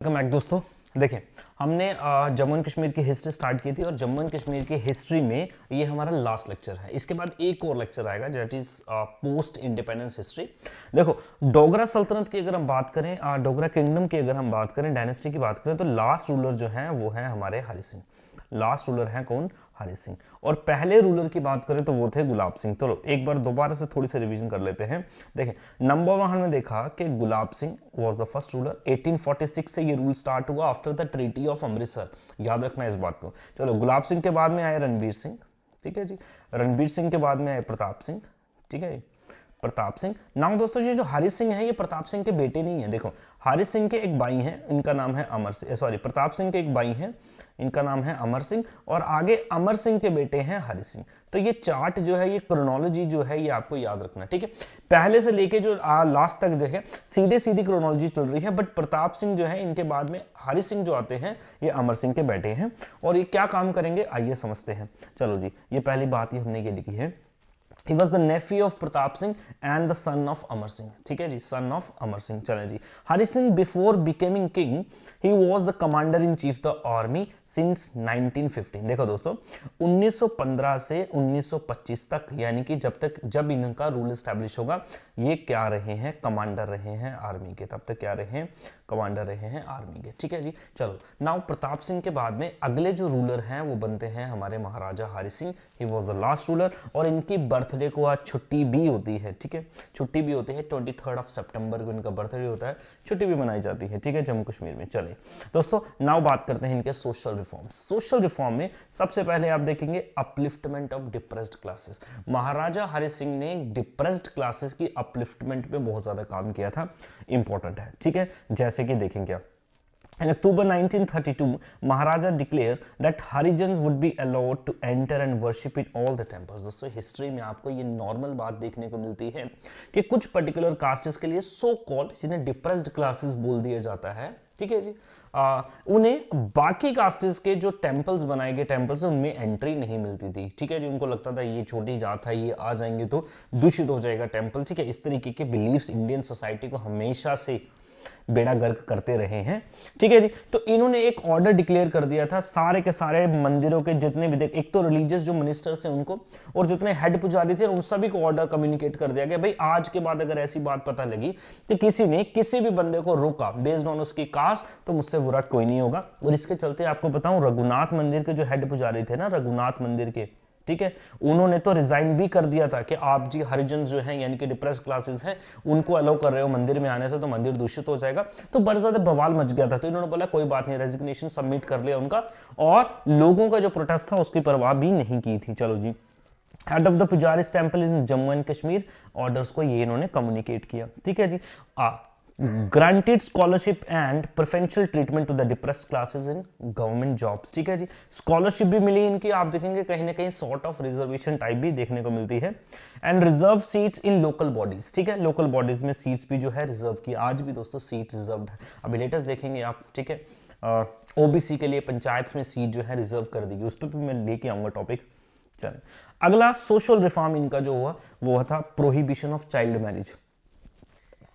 Welcome back दोस्तों। देखें, हमने जम्मू एंड कश्मीर की हिस्ट्री स्टार्ट की थी और जम्मू एंड कश्मीर की हिस्ट्री में ये हमारा लास्ट लेक्चर है। इसके बाद एक और लेक्चर आएगा that is post independence history. देखो, डोगरा सल्तनत की अगर हम बात करें, डोगरा किंगडम की अगर हम बात करें, डायनेस्टी की बात करें, तो लास्ट रूलर जो है वो है हमारे हरि सिंह। लास्ट रूलर है कौन? हरि सिंह। और पहले रूलर की बात करें तो वो थे गुलाब सिंह। तो एक बार दोबारा से थोड़ी सी रिवीजन कर लेते हैं। देखें, नंबर 1 हमने देखा कि Gulab Singh was the first ruler. 1846 से ये रूल स्टार्ट हुआ after the treaty of Amritsar. याद रखना इस बात को। चलो, गुलाब सिंह के बाद में आए रणबीर सिंह, ठीक है जी। रणबीर सिंह के बाद में आए प्रताप सिंह, ठीक है। प्रताप सिंह। नाम दोस्तों, ये जो हरि सिंह है ये प्रताप सिंह के बेटे नहीं है। देखो, हरि सिंह के एक भाई हैं, इनका नाम है अमर सिंह, सॉरी, प्रताप सिंह के एक भाई हैं, इनका नाम है अमर सिंह, और आगे अमर सिंह के बेटे हैं हरि सिंह। तो ये चार्ट जो है, ये क्रोनोलॉजी जो है, ये आपको याद रखना, ठीक है। पहले से लेके जो लास्ट तक जो है सीधे सीधी क्रोनोलॉजी चल रही है, बट प्रताप सिंह जो है, इनके बाद में हरि सिंह जो आते हैं, ये अमर सिंह के बेटे हैं। और ये क्या काम करेंगे आइए समझते हैं। चलो जी, ये पहली बात ये हमने ये लिखी है। He was the nephew of Pratap Singh and the son of Amar Singh, ठीक है जी, son of Amar Singh। चलें जी, Hari Singh before becoming king, he was the commander in chief the army since 1915। देखो दोस्तों, 1915 से 1925 तक, यानी कि जब इनका रूल एस्टैब्लिश होगा, ये क्या रहे हैं? कमांडर रहे हैं आर्मी के। तब तक क्या रहे हैं? कमांडर रहे हैं आर्मी के, ठीक है जी। चलो, नाउ प्रताप सिंह के बाद में अगले जो रूलर हैं वो बनते हैं हमारे Maharaja Hari Singh. He was the last ruler, और इनकी बर्थडे को आज छुट्टी भी होती है, ठीक है, छुट्टी भी होती है। 23 सितंबर को इनका बर्थडे होता है, छुट्टी भी मनाई जाती है, ठीक है, जम्मू कश्मीर में। चले दोस्तों, नाउ बात करते हैं इनके सोशल रिफॉर्म्स। सोशल रिफॉर्म में सबसे पहले आप देखेंगे अपलिफ्टमेंट ऑफ डिप्रेस्ड क्लासेस। महाराजा हरि सिंह ने डिप्रेस्ड क्लासेस की अपलिफ्टमेंट पे बहुत ज्यादा काम किया था, इंपॉर्टेंट है, ठीक है। जैसे कि देखेंगे आप, in October 1932, Maharaja declared that Harijans would be allowed to enter and worship in all the temples। दोस्तों, हिस्ट्री में आपको ये नॉर्मल बात देखने को मिलती है कि कुछ पर्टिकुलर कास्टेस के लिए, सो कॉल्ड, जिन्हें डिप्रेस्ड क्लासेस बोल दिया जाता है, ठीक है जी, उन्हें बाकी कास्टेस के जो टेम्पल्स बनाए गए टेम्पल्स उनमें एंट्री नहीं मिलती थी, ठीक है जी। उनको लगता था ये छोटी जात है, ये आ जाएंगे तो दूषित हो जाएगा टेम्पल, ठीक है। इस तरीके के बिलीव्स इंडियन सोसाइटी को हमेशा से बेड़ा गर्क करते रहे हैं, ठीक है जी। तो इन्होंने एक ऑर्डर डिक्लेयर कर दिया था सारे के सारे मंदिरों के जितने भी, देख, एक तो रिलीजियस जो मिनिस्टर्स हैं उनको, और जितने हेड पुजारी थे उन सभी को ऑर्डर कम्युनिकेट कर दिया गया, भाई आज के बाद अगर ऐसी बात पता लगी कि किसी ने किसी भी बंदे को रोका बेस्ड ऑन उसकी कास्ट, तो मुझसे बुरा कोई नहीं होगा। और इसके चलते आपको बताऊं, रघुनाथ मंदिर के जो हेड पुजारी थे ना, रघुनाथ मंदिर के, ठीक है, उन्होंने तो रिजाइन भी कर दिया था कि आप जी हरिजन जो हैं, यानी कि डिप्रेस क्लासेस हैं, उनको अलाउ कर रहे हो मंदिर में आने से, तो मंदिर दूषित हो जाएगा। तो बड़ा ज्यादा बवाल मच गया था। तो इन्होंने बोला कोई बात नहीं, रेजिग्नेशन सबमिट कर लिया उनका, और लोगों का जो प्रोटेस्ट था उसकी परवाह भी नहीं की थी। चलो जी, head of the pujaris temple in Jammu and Kashmir, orders को ये इन्होंने कम्युनिकेट किया, ठीक है जी। Granted scholarship and preferential treatment to the depressed classes in government jobs, ठीक है जी। स्कॉलरशिप भी मिली इनकी, आप देखेंगे कहीं ना कहीं सॉर्ट ऑफ रिजर्वेशन टाइप भी देखने को मिलती है। And reserve seats in local bodies, ठीक है, लोकल बॉडीज में सीट्स भी जो है रिजर्व की। आज भी दोस्तों सीट रिजर्व है, अभी लेटेस्ट देखेंगे आप, ठीक है। ओबीसी के लिए पंचायत में सीट जो है रिजर्व कर दी, उस पर भी मैं लेके आऊंगा टॉपिक। चलिए, अगला सोशल रिफॉर्म इनका जो हुआ वो था prohibition of child marriage.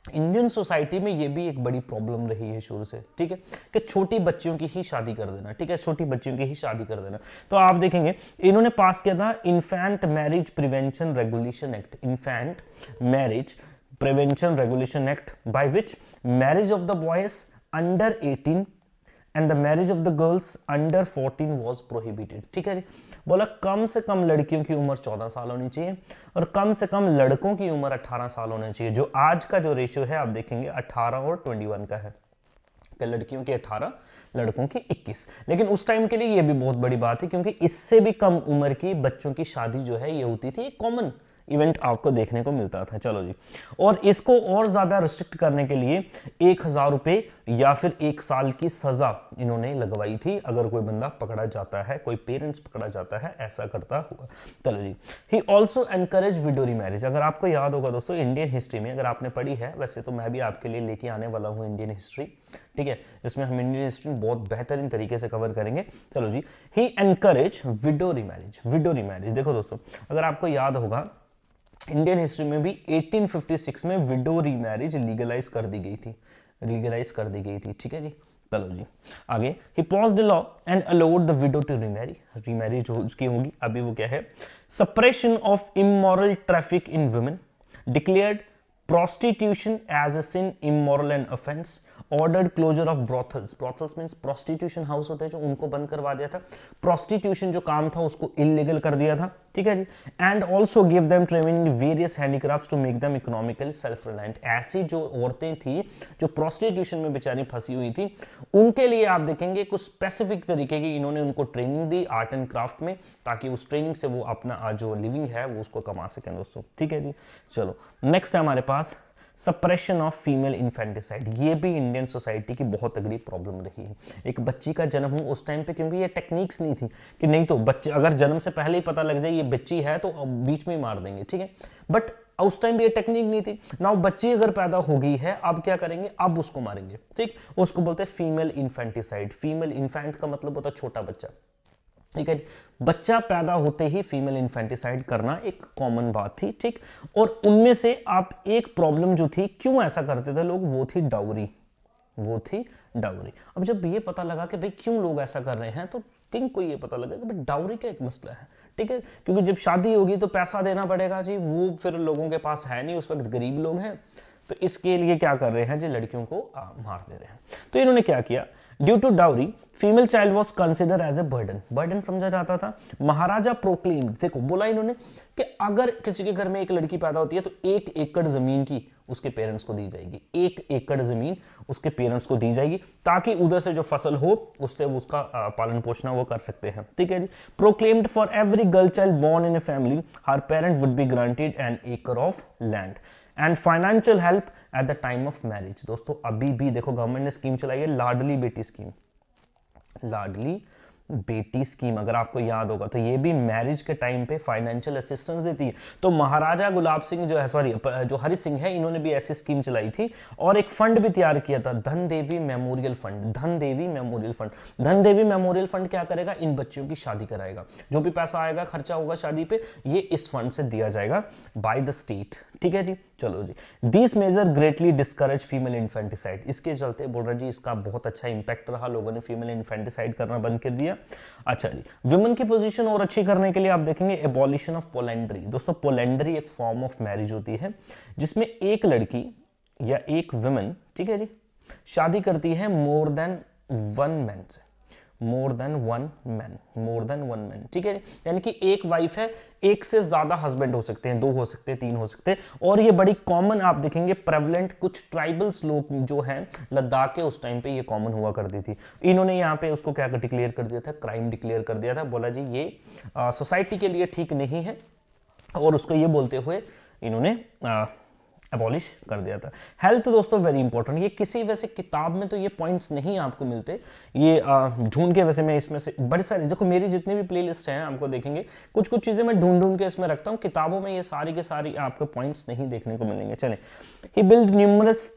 Indian society में ये भी एक बड़ी प्रॉब्लम रही है शुरू से, ठीक है, कि छोटी बच्चियों की ही शादी कर देना, ठीक है, छोटी बच्चियों की ही शादी कर देना। तो आप देखेंगे इन्होंने पास किया था infant marriage prevention regulation act, infant marriage prevention regulation act, by which marriage of the boys under 18 and the marriage of the girls under 14 was prohibited, ठीक है। बोला कम से कम लड़कियों की उम्र 14 साल होनी चाहिए और कम से कम लड़कों की उम्र 18 साल होनी चाहिए। जो आज का जो रेशियो है आप देखेंगे 18 और 21 का है, कि लड़कियों की 18, लड़कों की 21। लेकिन उस टाइम के लिए ये भी बहुत बड़ी बात है, क्योंकि इससे भी कम उम्र की बच्चों की शादी जो है ये होती थी, एक कॉमन इवेंट आपको देखने को मिलता था। चलो जी, और इसको और ज्यादा रिस्ट्रिक्ट करने के लिए 1000 रुपए या फिर 1 साल की सजा इन्होंने लगवाई थी अगर कोई बंदा पकड़ा जाता है, कोई पेरेंट्स पकड़ा जाता है ऐसा करता हुआ। चलो जी, ही ऑल्सो एनकरेज विडोरी मैरिज। अगर आपको याद होगा दोस्तों, इंडियन हिस्ट्री में अगर आपने पढ़ी है, वैसे तो मैं भी आपके लिए लेके आने वाला हूं इंडियन हिस्ट्री, ठीक है, जिसमें हम इंडियन हिस्ट्री बहुत बेहतरीन तरीके से कवर करेंगे। चलो जी, ही एनकरेज विडोरी मैरिज। विडोरी मैरिज देखो दोस्तों, अगर आपको याद होगा इंडियन हिस्ट्री में भी 1856 में विडो रीमैरिज लीगलाइज कर दी गई थी, लीगलाइज कर दी गई थी, ठीक है जी। चलो जी आगे, ही paused the law and allowed the widow to remarry, remarry जो उसकी होगी अभी वो क्या है, suppression of immoral traffic in women, declared prostitution as a sin, immoral and offense, ordered closure of brothels, brothels means prostitution house होते हैं जो, उनको बंद करवा दिया था, prostitution जो काम था उसको illegal कर दिया था, ठीक है जी, and also give them training in various handicrafts to make them economically self reliant। ऐसी जो औरतें थी जो prostitution में बेचारी फंसी हुई थी, उनके लिए आप देखेंगे कुछ स्पेसिफिक तरीके की इन्होंने उनको training the art and craft में, ताकि उस ट्रेनिंग से वो अपना जो लिविंग है वो उसको कमा सकें दोस्तों, ठीक है जी। चलो नेक्स्ट है हमारे पास सप्रेशन ऑफ फीमेल इन्फेंटिसाइड, ये भी इंडियन सोसाइटी की बहुत तगड़ी प्रॉब्लम रही है। एक बच्ची का जन्म हो उस टाइम पे, क्योंकि ये टेक्निक्स नहीं थी कि नहीं तो बच्चे अगर जन्म से पहले ही पता लग जाए ये बच्ची है तो बीच में ही मार देंगे, ठीक है, बट उस टाइम ये टेक्निक नहीं थी ना। बच्ची अगर पैदा हो गई है अब क्या करेंगे, अब उसको मारेंगे, ठीक, उसको बोलते हैं फीमेल इन्फेंटिसाइड। फीमेल इन्फेंट का मतलब होता है छोटा बच्चा, ठीक है, बच्चा पैदा होते ही फीमेल इन्फेंटिसाइड करना एक कॉमन बात थी, ठीक। और उनमें से आप एक प्रॉब्लम जो थी, क्यों ऐसा करते थे लोग, वो थी डाउरी, वो थी डाउरी। अब जब ये पता लगा कि भाई क्यों लोग ऐसा कर रहे हैं, तो किंग को ये पता लगा कि भाई डाउरी का एक मसला है, ठीक है, क्योंकि जब शादी होगी तो पैसा देना पड़ेगा जी, वो फिर लोगों के पास है नहीं, उस वक्त गरीब लोग हैं, तो इसके लिए क्या कर रहे हैं जी, लड़कियों को मार दे रहे हैं। तो इन्होंने क्या किया, due to dowry female child was consider as a burden, burden समझा जाता था। महाराजा प्रोक्लेम्ड, देखो बोला इन्होंने कि अगर किसी के घर में एक लड़की पैदा होती है तो 1 एकड़ जमीन की उसके पेरेंट्स को दी जाएगी, 1 एकड़ जमीन उसके पेरेंट्स को दी जाएगी, ताकि उधर से जो फसल हो उससे उसका पालन पोषण वो कर सकते हैं, ठीक है जी। Proclaimed for every girl child born in a family her parent would be granted an acre of land and financial help at the time of marriage. दोस्तों अभी भी देखो गवर्नमेंट ने स्कीम चलाई है, लाडली बेटी स्कीम, लाडली बेटी स्कीम, अगर आपको याद होगा तो ये भी मैरिज के टाइम पे फाइनेंशियल असिस्टेंस देती है। तो महाराजा गुलाब सिंह जो है, सॉरी जो हरि सिंह है, इन्होंने भी ऐसी स्कीम चलाई थी और एक फंड भी तैयार किया था, धन देवी मेमोरियल फंड। धन देवी मेमोरियल फंड, धन देवी मेमोरियल फंड क्या करेगा, इन बच्चियों की शादी कराएगा, जो भी पैसा आएगा खर्चा होगा शादी पे, ये इस फंड से दिया जाएगा बाय द स्टेट, ठीक है जी। चलो जी, this measure greatly discourage female infanticide, इसके चलते बोल रहा जी इसका बहुत अच्छा इंपैक्ट रहा, लोगों ने फीमेल इन्फेंटिसाइड करना बंद कर दिया। अच्छा जी, विमेन की पोजीशन और अच्छी करने के लिए आप देखेंगे एबॉलिशन ऑफ पोलेंड्री। दोस्तों पोलेंड्री एक फॉर्म ऑफ मैरिज होती है जिसमें एक लड़की या एक विमेन, ठीक है जी, शादी करती है मोर देन वन मैन से, more than one man, more than one man, ठीक है, यानी कि एक वाइफ है, एक से ज्यादा हस्बैंड हो सकते हैं, 2 हो सकते हैं, 3 हो सकते हैं, और ये बड़ी कॉमन आप देखेंगे प्रेवलेंट, कुछ ट्राइबल्स लोग जो हैं लद्दाख के उस टाइम पे ये कॉमन हुआ करती थी। इन्होंने यहाँ पे उसको क्या डिक्लेयर कर दिया था, क्राइम डिक्लेयर कर दिया था, बोला जी ये सोसाइटी के लिए ठीक नहीं है, और उसको ये बोलते हुए इन्होंने एबॉलिश कर दिया था। हेल्थ दोस्तों वेरी इंपॉर्टेंट, ये किसी वैसे किताब में तो ये पॉइंट्स नहीं आपको मिलते, ये ढूंढ के वैसे मैं इसमें से बड़े सारे, देखो मेरी जितनी भी प्लेलिस्ट हैं आपको देखेंगे, कुछ कुछ चीजें मैं ढूंढ ढूंढ के इसमें रखता हूँ, किताबों में ये सारी के सारी आपको पॉइंट्स नहीं देखने को मिलेंगे। चले, he built numerous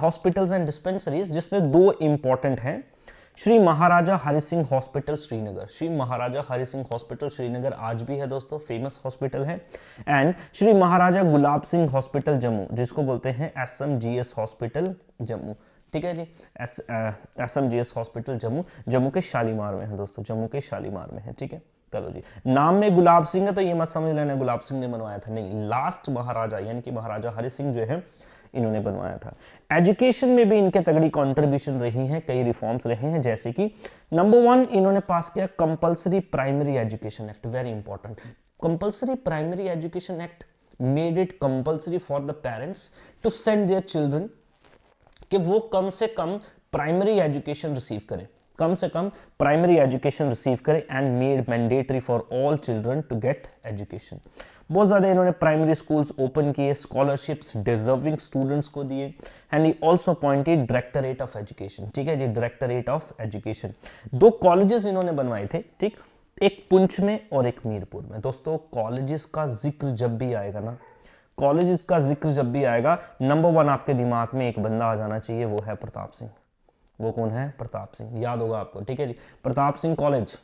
hospitals and dispensaries, जिसमें 2 इंपॉर्टेंट हैं, श्री महाराजा हरि सिंह हॉस्पिटल श्रीनगर, श्री महाराजा हरि सिंह हॉस्पिटल श्रीनगर आज भी है दोस्तों, फेमस हॉस्पिटल है, एंड श्री महाराजा गुलाब सिंह हॉस्पिटल जम्मू, जिसको बोलते हैं SMGS हॉस्पिटल जम्मू, ठीक है जी, SMGS हॉस्पिटल जम्मू, जम्मू के शालीमार में है दोस्तों, जम्मू के शालीमार में है, ठीक है। चलो जी, नाम में गुलाब सिंह है तो ये मत समझ लेना गुलाब सिंह ने बनवाया था, नहीं, लास्ट महाराजा यानी कि महाराजा हरि सिंह जो है इन्होंने बनवाया था। एजुकेशन में भी इनके तगड़ी कंट्रीब्यूशन रही हैं, कई रिफॉर्म्स रहे हैं, जैसे कि नंबर 1 इन्होंने पास किया compulsory primary education act, very important, compulsory primary education act made it compulsory for the parents to send their children, कि वो कम से कम प्राइमरी एजुकेशन रिसीव करें, कम से कम प्राइमरी एजुकेशन रिसीव करें, and made mandatory for all children to get education. बहुत ज्यादा इन्होंने प्राइमरी स्कूल्स ओपन किए, स्कॉलरशिप्स डिजर्विंग स्टूडेंट्स को दिए, and he also appointed directorate of education, ठीक है जी, डायरेक्टरेट ऑफ एजुकेशन। 2 कॉलेजेस इन्होंने बनवाए थे, ठीक, एक पुंछ में और एक मीरपुर में। दोस्तों कॉलेजेस का जिक्र जब भी आएगा ना, कॉलेजेस का जिक्र जब भी आएगा, नंबर 1 आपके दिमाग में एक बंदा आ जाना चाहिए, वो है प्रताप सिंह। वो कौन है, प्रताप सिंह, याद होगा आपको, ठीक है जी, प्रताप सिंह कॉलेज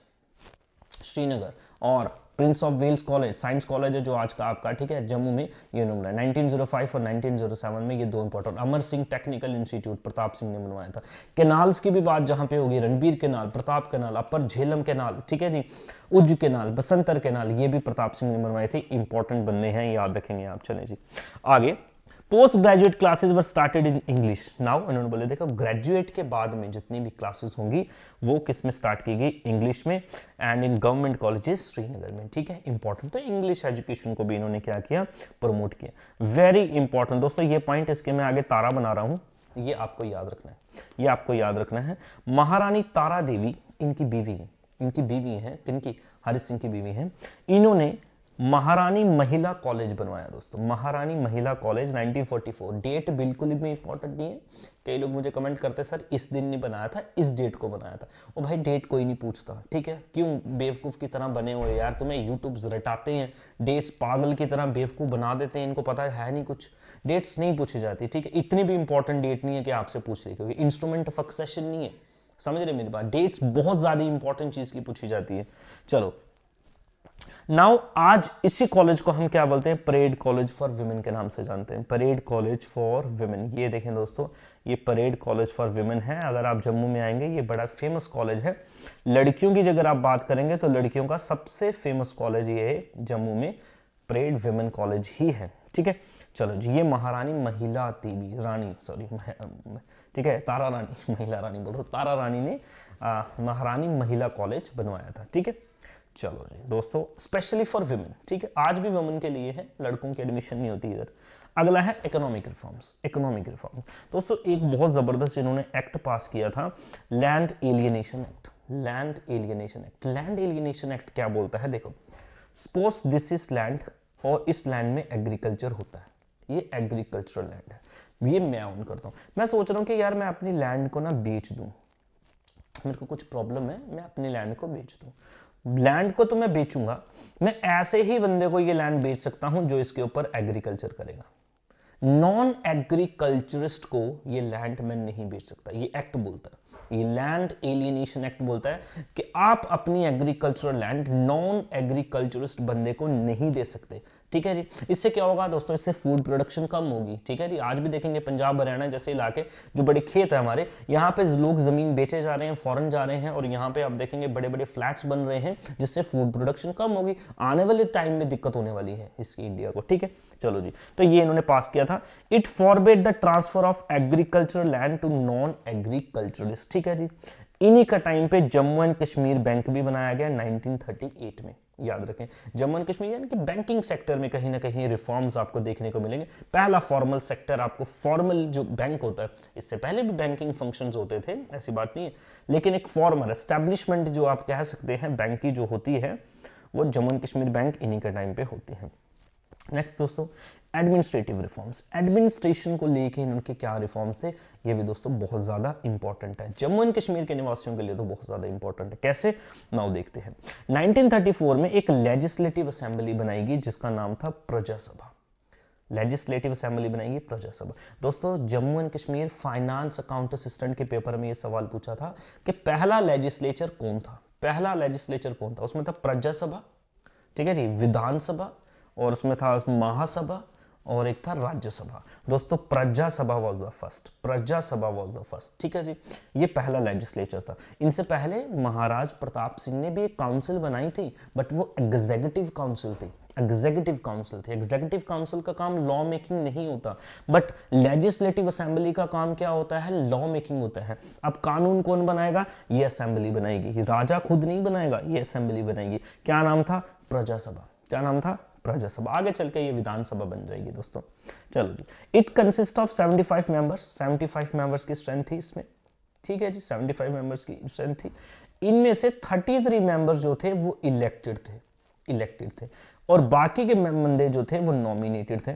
श्रीनगर, और prince of Wales college, science college है जो आज का आपका, ठीक है, जम्मू में, ये उन्होंने 1905 और 1907 में ये दो important. Amar Singh technical institute Pratap Singh ने बनवाया था। कैनाल्स की भी बात जहां पे होगी, रणबीर कैनाल, प्रताप कैनाल, अपर झेलम कैनाल, ठीक है जी, उज्ज कैनाल, बसंतर कैनाल, ये भी प्रताप सिंह ने बनवाए थे। इंपॉर्टेंट बनने हैं, याद रखेंगे आप। चले जी आगे। Post graduate classes were started in English now, इन्होंने बोले देखो ग्रेजुएट के बाद में जितनी भी क्लासेस होंगी वो किस में स्टार्ट की गई, इंग्लिश में, and in government colleges Srinagar में, ठीक है, इंपॉर्टेंट। तो इंग्लिश एजुकेशन को भी इन्होंने क्या किया, प्रमोट किया। वेरी इंपॉर्टेंट दोस्तों, ये पॉइंट इसके मैं आगे तारा बना रहा हूं, ये आपको याद रखना है, ये आपको याद रखना है। महारानी तारा देवी इनकी बीवी है, इनकी बीवी है, किनकी, हरि सिंह की बीवी है। इन्होंने महारानी महिला कॉलेज बनवाया दोस्तों, महारानी महिला कॉलेज 1944। डेट बिल्कुल भी इंपॉर्टेंट नहीं है। कई लोग मुझे कमेंट करते सर इस दिन नहीं बनाया था, इस डेट को बनाया था। ओ भाई डेट कोई नहीं पूछता, ठीक है, क्यों बेवकूफ़ की तरह बने हुए यार, तुम्हें यूट्यूब रटाते हैं, डेट्स पागल की तरह बेवकूफ़ बना देते हैं, इनको पता है नहीं कुछ, डेट्स नहीं पूछी जाती, ठीक है। इतनी भी इंपॉर्टेंट डेट नहीं है कि आपसे पूछ रही, क्योंकि इंस्ट्रूमेंट ऑफ सक्सेशन नहीं है, समझ रहे मेरी बात। डेट्स बहुत ज़्यादा इंपॉर्टेंट चीज़ की पूछी जाती है। चलो नाउ आज इसी कॉलेज को हम क्या बोलते हैं, परेड कॉलेज फॉर विमेन के नाम से जानते हैं, परेड कॉलेज फॉर विमेन। ये देखें दोस्तों, ये परेड कॉलेज फॉर विमेन है। अगर आप जम्मू में आएंगे, ये बड़ा फेमस कॉलेज है। लड़कियों की अगर आप बात करेंगे तो लड़कियों का सबसे फेमस कॉलेज ये है जम्मू में, परेड विमेन कॉलेज ही है, ठीक है। चलो जी, ये महारानी महिला देवी रानी, सॉरी, ठीक है, तारा रानी, महिला रानी बोल रहा हूँ, तारा रानी ने महारानी महिला कॉलेज बनवाया था, ठीक है। चलो जी दोस्तों, स्पेशली फॉर विमेन, ठीक है, आज भी वुमेन के लिए है, लड़कों की एडमिशन नहीं होती इधर। अगला है इकोनॉमिक रिफॉर्म्स, इकोनॉमिक रिफॉर्म्स। दोस्तों एक बहुत जबरदस्त इन्होंने एक्ट पास किया था, land alienation act, land alienation act. Land alienation act क्या बोलता है, देखो, सपोज दिस इज लैंड और इस लैंड में एग्रीकल्चर होता है, ये एग्रीकल्चरल लैंड है, ये मैं ओन करता हूँ। मैं सोच रहा हूँ कि यार मैं अपनी लैंड को ना बेच दूँ, मेरे को कुछ प्रॉब्लम है, मैं अपनी लैंड को बेच दूँ। लैंड को तो मैं बेचूंगा, मैं ऐसे ही बंदे को ये लैंड बेच सकता हूं जो इसके ऊपर एग्रीकल्चर करेगा। नॉन एग्रीकल्चरिस्ट को ये लैंड मैं नहीं बेच सकता, ये एक्ट बोलता है, ये लैंड एलियनेशन एक्ट बोलता है कि आप अपनी एग्रीकल्चरल लैंड नॉन एग्रीकल्चरिस्ट बंदे को नहीं दे सकते, ठीक है जी। इससे क्या होगा दोस्तों, इससे फूड प्रोडक्शन कम होगी, ठीक है जी। आज भी देखेंगे पंजाब हरियाणा जैसे इलाके, जो बड़े खेत है हमारे, यहाँ पे लोग जमीन बेचे जा रहे हैं, फॉरेन जा रहे हैं, और यहाँ पे आप देखेंगे बड़े बड़े फ्लैट्स बन रहे हैं, जिससे फूड प्रोडक्शन कम होगी। आने वाले टाइम में दिक्कत होने वाली है इसकी इंडिया को, ठीक है। चलो जी, तो ये इन्होंने पास किया था। It forbid the transfer of agriculture land to non agriculturalist, ठीक है जी। इन्हीं का टाइम पे जम्मू एंड कश्मीर बैंक भी बनाया गया 1938 में, याद रखें। जम्मू एंड कश्मीर यानी कि बैंकिंग सेक्टर में कहीं ना कहीं रिफॉर्म्स आपको देखने को मिलेंगे। पहला फॉर्मल सेक्टर, आपको फॉर्मल जो बैंक होता है, इससे पहले भी बैंकिंग फंक्शंस होते थे, ऐसी बात नहीं है, लेकिन एक फॉर्मल एस्टैब्लिशमेंट जो आप कह सकते हैं बैंक की जो होती है, वो जम्मू एंड कश्मीर बैंक इन्हीं के टाइम पे होती है। नेक्स्ट दोस्तों, एडमिनिस्ट्रेटिव रिफॉर्म्स। एडमिनिस्ट्रेशन को लेके इनके क्या रिफॉर्म्स थे, ये भी दोस्तों बहुत ज्यादा इंपॉर्टेंट है, जम्मू एंड कश्मीर के निवासियों के लिए तो बहुत ज्यादा इंपॉर्टेंट है। कैसे, नाउ देखते हैं। 1934 में एक लेजिस्लेटिव असेंबली बनाएगी जिसका नाम था प्रजा सभा, लेजिस्लेटिव असेंबली बनाएगी प्रजा सभा। दोस्तों Jammu and Kashmir finance account assistant के पेपर में ये सवाल पूछा था कि पहला लेजिस्लेचर कौन था, पहला लेजिस्लेचर कौन था, उसमें था प्रजा सभा, ठीक है जी, विधानसभा, और उसमें था महासभा, और एक था राज्यसभा। दोस्तों प्रजा सभा वाज द फर्स्ट, प्रजा सभा वाज द फर्स्ट, ठीक है जी, ये पहला लेजिस्लेचर था। इनसे पहले महाराज प्रताप सिंह ने भी एक काउंसिल बनाई थी, बट वो एग्जीक्यूटिव काउंसिल थी, एग्जीक्यूटिव काउंसिल थी। एग्जीक्यूटिव काउंसिल का काम लॉ मेकिंग नहीं होता, बट लेजिस्लेटिव असेंबली का काम क्या होता है, लॉ मेकिंग होता है। अब कानून कौन बनाएगा, ये असेंबली बनाएगी, राजा खुद नहीं बनाएगा, ये असेंबली बनाएगी। क्या नाम था, प्रजा सभा, क्या नाम था, प्रजा सभा। आगे चल के ये विधानसभा बन जाएगी दोस्तों। चलो जी, it consist of 75 members, 75 members की स्ट्रेंथ थी इसमें, ठीक है जी, 75 मेंबर्स की स्ट्रेंथ थी। इनमें से 33 मेंबर्स जो थे वो इलेक्टेड थे, और बाकी के बंदे जो थे वो नॉमिनेटेड थे,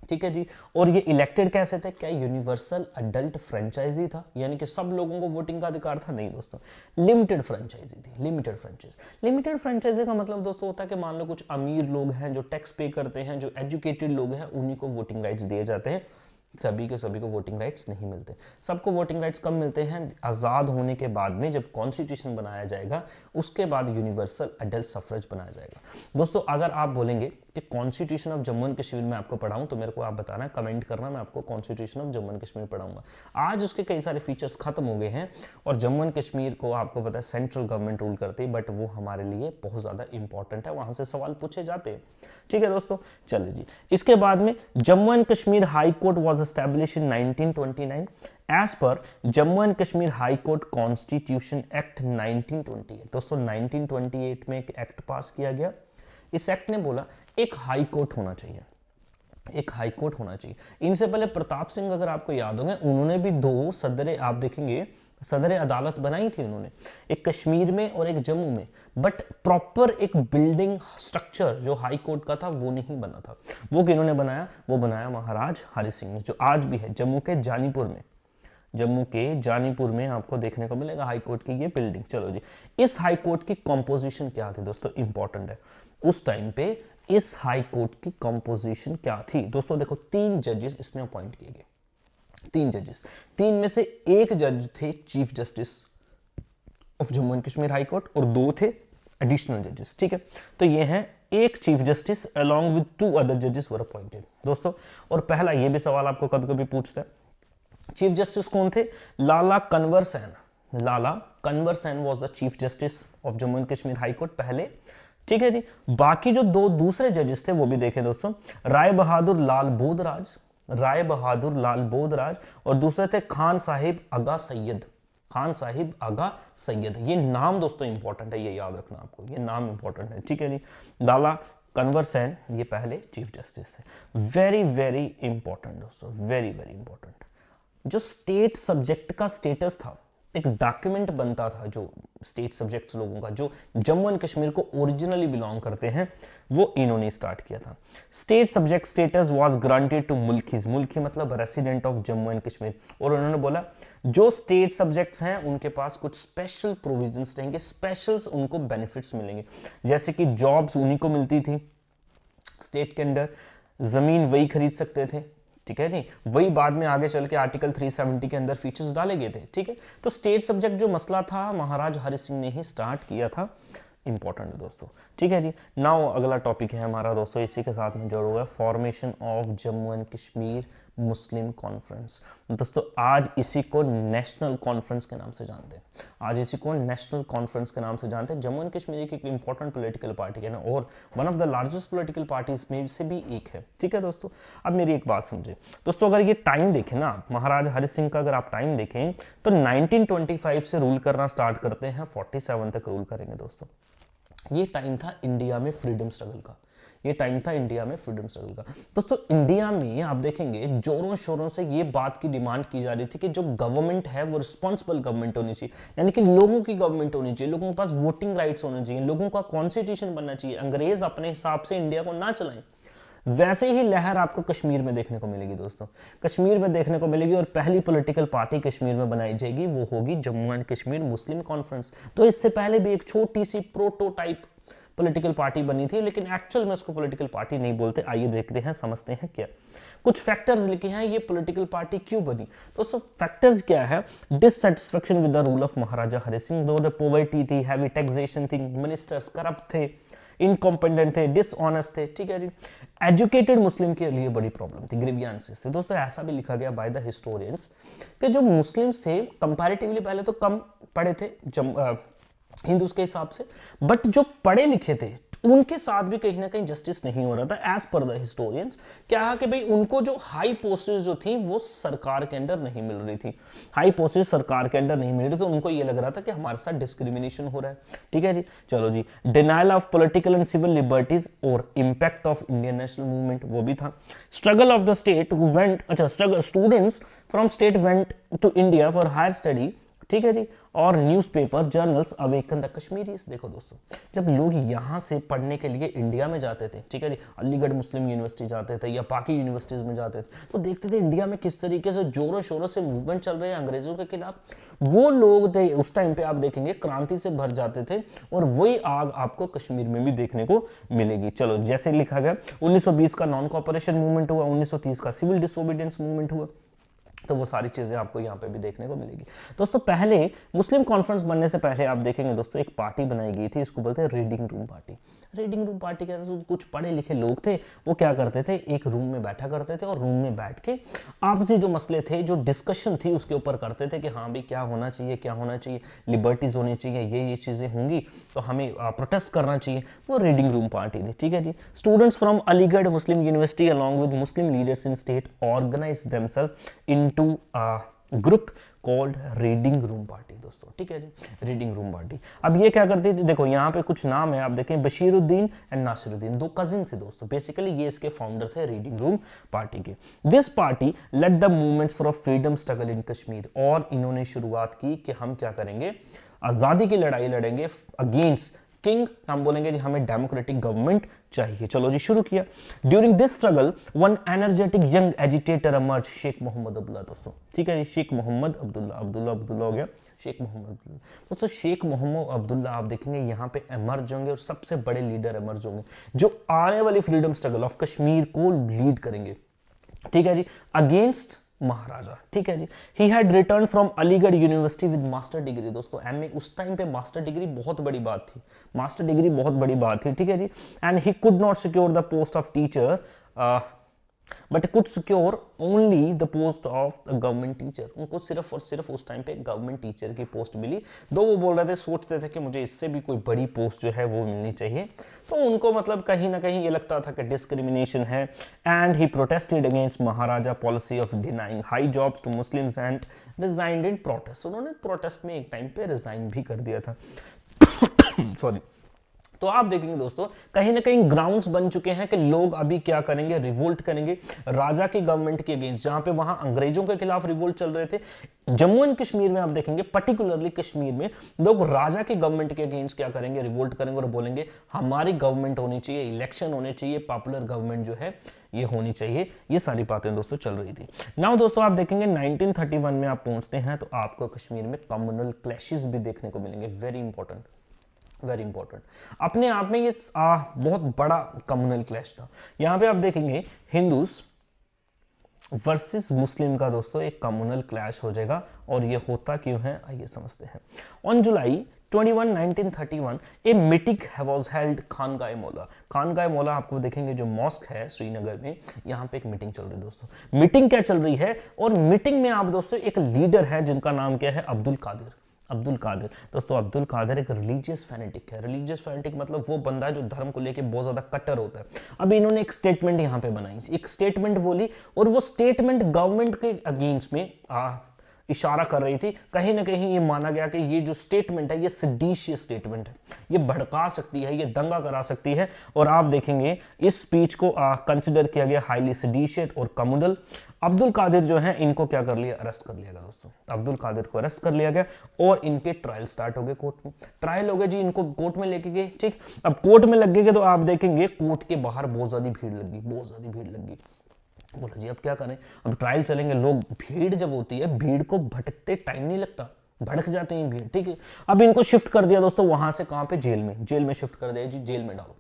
ठीक है जी। और ये इलेक्टेड कैसे थे, क्या यूनिवर्सल अडल्ट फ्रेंचाइजी था, यानी कि सब लोगों को वोटिंग का अधिकार था, नहीं दोस्तों, लिमिटेड फ्रेंचाइजी थी, लिमिटेड फ्रेंचाइजी। लिमिटेड फ्रेंचाइजी का मतलब दोस्तों होता है कि मान लो कुछ अमीर लोग हैं जो टैक्स पे करते हैं, जो एजुकेटेड लोग हैं, उन्हीं को वोटिंग राइट्स दिए जाते हैं, सभी के सभी को वोटिंग राइट्स नहीं मिलते। सबको वोटिंग राइट्स कब मिलते हैं? आज़ाद होने के बाद में, जब कॉन्स्टिट्यूशन बनाया जाएगा उसके बाद यूनिवर्सल एडल्ट सफरेज बनाया जाएगा। दोस्तों अगर आप बोलेंगे कि constitution of Jammu and Kashmir में आपको पढ़ाऊं तो मेरे को आप बताना, कमेंट करना, मैं आपको constitution of Jammu and Kashmir पढ़ाऊंगा। आज उसके कई सारे फीचर्स खत्म हो गए हैं और जम्मू एंड कश्मीर को आपको पता है सेंट्रल गवर्नमेंट रूल करती है, बट वो हमारे लिए बहुत ज़्यादा इंपॉर्टेंट है, वहां से सवाल पूछे जाते हैं। ठीक है दोस्तों, चलिए जी। इसके बाद में Jammu and Kashmir high court was establish in 1929 as per Jammu and Kashmir high court constitution act 1928। दोस्तों 1928 में एक एक्ट पास किया गया। इस एक्ट ने बोला एक हाई कोर्ट होना चाहिए, एक हाई कोर्ट होना चाहिए। इनसे पहले प्रताप सिंह, अगर आपको याद होंगे, उन्होंने भी दो सदर, आप देखेंगे सदर अदालत बनाई थी उन्होंने, एक कश्मीर में और एक जम्मू में, बट प्रॉपर एक बिल्डिंग स्ट्रक्चर जो हाई कोर्ट का था वो नहीं बना था। वो किन्होंने बनाया? वो बनाया महाराज हरि सिंह ने, जो आज भी है जम्मू के जानीपुर में। जम्मू के जानीपुर में आपको देखने को मिलेगा हाई कोर्ट की ये बिल्डिंग। चलो जी, इस हाई कोर्ट की कंपोजिशन क्या थी दोस्तों? इंपॉर्टेंट है। उस टाइम पे इस हाई कोर्ट की कंपोजिशन क्या थी दोस्तों? देखो 3 जजेस इसमें अपॉइंट किए गए, 3 जजेस। 3 में से एक जज थे chief justice of Jammu and Kashmir high court और 2 थे एडिशनल जजेस। ठीक है, तो ये हैं एक chief justice along with 2 other जजेस वर अपॉइंटेड दोस्तों। और पहला ये भी सवाल आपको कभी कभी पूछता है, चीफ जस्टिस कौन थे? Lala Kanwar Sen. Lala Kanwar Sen was the chief justice of Jammu and Kashmir high court पहले। ठीक है जी। बाकी जो 2 दूसरे जजेस थे वो भी देखे दोस्तों, राय बहादुर लाल बोधराज, राय बहादुर लाल बोधराज, और दूसरे थे खान साहिब आगा सैयद, खान साहिब आगा सैयद। ये नाम दोस्तों इंपॉर्टेंट है, ये याद रखना आपको, ये नाम इंपॉर्टेंट है। ठीक है जी। लाला कन्वर सेन ये पहले चीफ जस्टिस थे। वेरी वेरी इंपॉर्टेंट दोस्तों, वेरी वेरी इंपॉर्टेंट। जो स्टेट सब्जेक्ट का स्टेटस था, एक डॉक्यूमेंट बनता था जो स्टेट सब्जेक्ट्स लोगों का, जो जम्मू एंड कश्मीर को ओरिजिनली बिलोंग करते हैं, वो इन्होंने स्टार्ट किया था। State subject status was granted to mulkis, मुल्की मतलब resident of Jammu and Kashmir. और उन्होंने बोला जो स्टेट सब्जेक्ट्स हैं उनके पास कुछ स्पेशल प्रोविजंस रहेंगे, स्पेशल्स उनको बेनिफिट्स मिलेंगे, जैसे कि जॉब्स उन्हीं को मिलती थी स्टेट के अंदर, जमीन वही खरीद सकते थे। ठीक है जी, वही बाद में आगे चल के आर्टिकल 370 के अंदर फीचर्स डाले गए थे। ठीक है, तो स्टेट सब्जेक्ट जो मसला था महाराज हरि सिंह ने ही स्टार्ट किया था। इंपॉर्टेंट है दोस्तों। ठीक है जी। नाउ अगला टॉपिक है हमारा दोस्तों, इसी के साथ में जोड़ा हुआ है formation of Jammu and Kashmir Muslim conference. दोस्तों आज इसी को नेशनल कॉन्फ्रेंस के नाम से जानते हैं, आज इसी को नेशनल कॉन्फ्रेंस के नाम से जानते हैं। जम्मू एंड कश्मीर की एक इंपॉर्टेंट पॉलिटिकल पार्टी है ना, और one of the largest political parties में से भी एक है। ठीक है दोस्तों, अब मेरी एक बात समझे दोस्तों, अगर ये टाइम देखें ना, महाराज हरि सिंह का अगर आप टाइम देखें तो 1925 से रूल करना स्टार्ट करते हैं, 47 तक रूल करेंगे दोस्तों। ये टाइम था इंडिया में फ्रीडम स्ट्रगल का, ये टाइम था इंडिया में फ्रीडम स्ट्रगल का। दोस्तों इंडिया में आप देखेंगे जोरों शोरों से ये बात की डिमांड की जा रही थी कि जो गवर्नमेंट है वो रिस्पॉन्सिबल गवर्नमेंट होनी चाहिए, यानी कि लोगों की गवर्नमेंट होनी चाहिए, लोगों के पास वोटिंग राइट्स होने चाहिए, लोगों का कॉन्स्टिट्यूशन बनना चाहिए, अंग्रेज अपने हिसाब से इंडिया को ना चलाएं। वैसे ही लहर आपको कश्मीर में देखने को मिलेगी दोस्तों, कश्मीर में देखने को मिलेगी, और पहली पॉलिटिकल पार्टी कश्मीर में बनाई जाएगी, वो होगी Jammu and Kashmir Muslim conference. तो इससे पहले भी एक छोटी सी प्रोटोटाइप पॉलिटिकल पार्टी बनी थी, लेकिन एक्चुअल में उसको पॉलिटिकल पार्टी नहीं बोलते। आइए देखते हैं, समझते हैं क्या कुछ फैक्टर्स लिखे हैं ये पॉलिटिकल पार्टी क्यों बनी। दोस्तों फैक्टर्स क्या है? Dissatisfaction with the rule of Maharaja Hari Singh, दो पॉवर्टी थी, हैवी टैक्सेशन थी, मिनिस्टर्स करप्ट थे, इनकॉम्पिटेंट थे, डिसऑनेस्ट थे। ठीक है जी। एजुकेटेड मुस्लिम के लिए बड़ी प्रॉब्लम थी, ग्रीवियंसेस थे। दोस्तों ऐसा भी लिखा गया बाय द हिस्टोरियंस कि जो मुस्लिम्स थे कंपैरेटिवली पहले तो कम पढ़े थे हिंदूज के हिसाब से, बट जो पढ़े लिखे थे उनके साथ भी कहीं ना कहीं जस्टिस नहीं हो रहा था एज पर द हिस्टोरियंस। क्या है कि भाई उनको जो हाई पोस्टेज जो थी वो सरकार के अंदर नहीं मिल रही थी, हाई पोस्टेज सरकार के अंदर नहीं मिल रही, तो उनको ये लग रहा था कि हमारे साथ डिस्क्रिमिनेशन हो रहा है। ठीक है जी। चलो जी, denial of political and civil liberties और impact of Indian national movement, वो भी था। Struggle of the state went, अच्छा students from state went to India for higher study ठीक है जी। और newspaper journals awaken the Kashmiris. देखो दोस्तों, जब लोग यहाँ से पढ़ने के लिए इंडिया में जाते थे, ठीक है जी, अलीगढ़ मुस्लिम यूनिवर्सिटी जाते थे या बाकी यूनिवर्सिटीज में जाते थे, तो देखते थे इंडिया में किस तरीके से जोरों शोरों से मूवमेंट चल रहे हैं अंग्रेजों के खिलाफ। वो लोग थे उस टाइम पे, आप देखेंगे क्रांति से भर जाते थे, और वही आग आपको कश्मीर में भी देखने को मिलेगी। चलो, जैसे लिखा गया 1920 का नॉन कॉपरेशन मूवमेंट हुआ, 1930 का सिविल डिसोबीडियंस मूवमेंट हुआ, तो वो सारी चीजें आपको यहाँ पे भी देखने को मिलेगी। दोस्तों, पहले मुस्लिम कॉन्फ्रेंस बनने से पहले आप देखेंगे दोस्तों, एक पार्टी बनाई गई थी, इसको बोलते हैं reading room party. Reading room party कैसे, कुछ पढ़े लिखे लोग थे, वो क्या करते थे, एक रूम में बैठा करते थे और रूम में बैठ के आपसी जो मसले थे, जो डिस्कशन थी, उसके ऊपर करते थे कि हाँ भाई क्या होना चाहिए, क्या होना चाहिए, लिबर्टीज होनी चाहिए, ये चीजें होंगी तो हमें प्रोटेस्ट करना चाहिए। वो रीडिंग रूम पार्टी थी, ठीक है जी। Students from Aligarh Muslim university along with Muslim leaders in state organise themselves into group called reading room party. दोस्तों, ठीक है जी, रीडिंग रूम पार्टी। अब ये क्या करती थी, देखो यहाँ पे कुछ नाम है, आप देखें, बशीरुद्दीन एंड नासिरुद्दीन, दो कजिन थे दोस्तों। बेसिकली ये इसके फाउंडर थे रीडिंग रूम पार्टी के। This party led the movements for freedom struggle in Kashmir, और इन्होंने शुरुआत की कि हम क्या करेंगे, आजादी की लड़ाई लड़ेंगे अगेंस्ट किंग, हम बोलेंगे जी हमें डेमोक्रेटिक गवर्नमेंट चाहिए। चलो जी, शुरू किया। During this struggle one energetic young agitator emerge, Sheikh Mohammad Abdullah. दोस्तों, ठीक है जी, शेख मोहम्मद अब्दुल्ला, अब्दुल्ला हो गया, शेख मोहम्मद अब्दुल्ला। दोस्तों, शेख मोहम्मद अब्दुल्ला आप देखेंगे यहाँ पे इमर्ज होंगे, और सबसे बड़े लीडर इमर्ज होंगे जो आने वाली फ्रीडम स्ट्रगल ऑफ कश्मीर को लीड करेंगे, ठीक है जी, अगेंस्ट महाराजा। ठीक है जी। He had return from Aligarh university with master degree. दोस्तों, एमए उस टाइम पे मास्टर डिग्री बहुत बड़ी बात थी, मास्टर डिग्री बहुत बड़ी बात थी, ठीक है जी। And he could not secure the post of teacher but could secure only the post of government teacher. उनको सिर्फ और सिर्फ उस टाइम पे गवर्नमेंट टीचर की पोस्ट मिली, दो वो बोल रहे थे, सोचते थे कि मुझे इससे भी कोई बड़ी पोस्ट जो है वो मिलनी चाहिए, तो उनको मतलब कहीं ना कहीं ये लगता था कि डिस्क्रिमिनेशन है। And he protested against Maharaja policy of denying high jobs to Muslims and resigned in protest. उन्होंने प्रोटेस्ट में एक टाइम पे रिजाइन भी कर दिया था। सॉरी। तो आप देखेंगे दोस्तों, कहीं ना कहीं ग्राउंड्स बन चुके हैं कि लोग अभी क्या करेंगे, रिवोल्ट करेंगे राजा की गवर्नमेंट के अगेंस्ट, जहां पे वहां अंग्रेजों के खिलाफ रिवोल्ट चल रहे थे। जम्मू एंड कश्मीर में आप देखेंगे, पर्टिकुलरली कश्मीर में लोग राजा की गवर्नमेंट के अगेंस्ट क्या करेंगे, रिवोल्ट करेंगे और बोलेंगे हमारी गवर्नमेंट होनी चाहिए, इलेक्शन होने चाहिए, पॉपुलर गवर्नमेंट जो है ये होनी चाहिए। ये सारी बातें दोस्तों चल रही थी। नाउ दोस्तों, आप देखेंगे 1931 में आप पहुंचते हैं तो आपको कश्मीर में कम्युनल क्लैशेस भी देखने को मिलेंगे। Very important, very important. अपने आप में ये बहुत बड़ा कम्युनल क्लैश था। यहां पे आप देखेंगे हिंदूज वर्सेस मुस्लिम का दोस्तों एक कम्युनल क्लैश हो जाएगा, और ये होता क्यों है आइए समझते हैं। On July 21, 1931 a meeting was held Khanqah Maula. Khanqah मौला आपको देखेंगे जो मॉस्क है श्रीनगर में, यहाँ पे एक मीटिंग चल रही है दोस्तों। मीटिंग क्या चल रही है, और मीटिंग में आप दोस्तों एक लीडर है जिनका नाम क्या है, अब्दुल कादिर। अब्दुल कादिर दोस्तों, अब्दुल कादिर एक रिलीजियस फैनेटिक है। रिलीजियस फैनेटिक मतलब वो बंदा है जो धर्म को लेके बहुत ज्यादा कट्टर होता है। अब इन्होंने एक स्टेटमेंट यहाँ पे बनाई, एक स्टेटमेंट बोली, और वो स्टेटमेंट गवर्नमेंट के अगेंस्ट में इशारा कर रही थी। कहीं ना कहीं ये माना गया कि ये जो स्टेटमेंट है ये सेडिशियस स्टेटमेंट है, ये भड़का सकती है, ये दंगा करा सकती है, और आप देखेंगे इस स्पीच को कंसिडर किया गया हाईली सेडिशियस और कम्युनल। अब्दुल कादिर जो है इनको क्या कर लिया, अरेस्ट कर लिया गया दोस्तों। अब्दुल कादिर को अरेस्ट कर लिया गया और इनके ट्रायल स्टार्ट हो गए, कोर्ट में ट्रायल हो गए जी, इनको कोर्ट में लेके गए। ठीक, अब कोर्ट में लग गए तो आप देखेंगे कोर्ट के बाहर बहुत ज्यादा भीड़ लगी, बहुत ज्यादा भीड़ लगी। बोला जी अब क्या करें, अब ट्रायल चलेंगे, लोग भीड़ जब होती है, भीड़ को भटकते टाइम नहीं लगता, भड़क जाते हैं भीड़। ठीक है, अब इनको शिफ्ट कर दिया दोस्तों वहां से, कहां पे, जेल में, जेल में शिफ्ट कर दिया जी, जेल में डालो,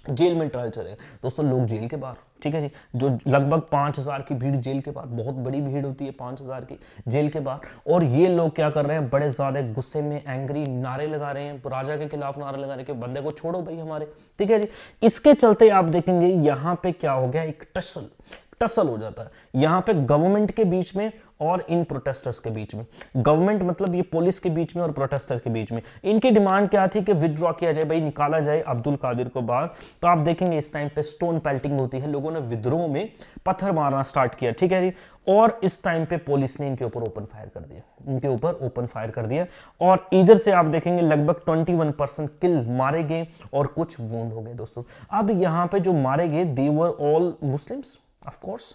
जेल में ट्रायल चलेगा दोस्तों। लोग जेल के बाहर, ठीक है जी, जो लगभग 5000 की भीड़ जेल के बाहर, बहुत बड़ी भीड़ होती है 5000 की जेल के बाहर, और ये लोग क्या कर रहे हैं, बड़े ज्यादा गुस्से में, एंग्री, नारे लगा रहे हैं, राजा के खिलाफ नारे लगा रहे हैं कि बंदे को छोड़ो भाई हमारे। ठीक है जी, इसके चलते आप देखेंगे यहां पे क्या हो गया, एक टसल हो जाता है यहां पे गवर्नमेंट के बीच में और इन प्रोटेस्टर्स के बीच में। गवर्नमेंट मतलब ये पुलिस के बीच में और प्रोटेस्टर के बीच में। इनकी डिमांड क्या थी कि विथड्रॉ किया जाए, भाई निकाला जाए अब्दुल कादिर को बाहर। तो आप देखेंगे इस टाइम पे स्टोन पेल्टिंग होती है, लोगों ने विद्रोह में पत्थर मारना स्टार्ट किया। ठीक है जी, और इस टाइम पे पुलिस ने इनके ऊपर ओपन फायर कर दिया, इनके ऊपर ओपन फायर कर दिया, और इधर से आप देखेंगे लगभग 21% किल मारे गए और कुछ वुंड हो गए दोस्तों। अब यहां पे जो मारे गए they were all Muslims, of course